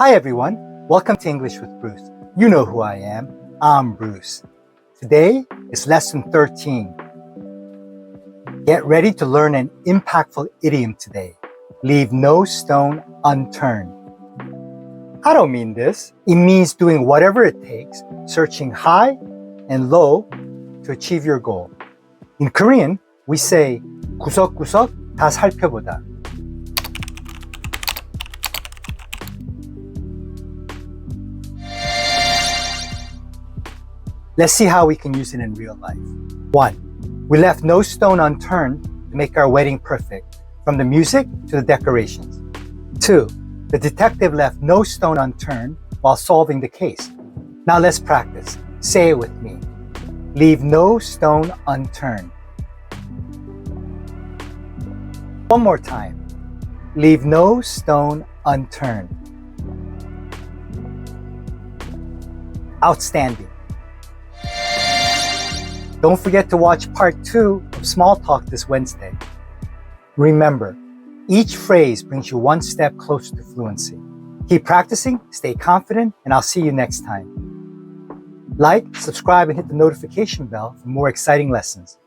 Hi everyone, welcome to English with Bruce. You know who I am, I'm Bruce. Today is lesson 13. Get ready to learn an impactful idiom today. Leave no stone unturned. I don't mean this. It means doing whatever it takes, searching high and low to achieve your goal. In Korean, we say 구석구석 다 살펴보다. Let's see how we can use it in real life. 1. We left no stone unturned to make our wedding perfect, from the music to the decorations. 2. The detective left no stone unturned while solving the case. Now let's practice. Say it with me. Leave no stone unturned. One more time. Leave no stone unturned. Outstanding. Don't forget to watch part 2 of Small Talk this Wednesday. Remember, each phrase brings you one step closer to fluency. Keep practicing, stay confident, and I'll see you next time. Like, subscribe, and hit the notification bell for more exciting lessons.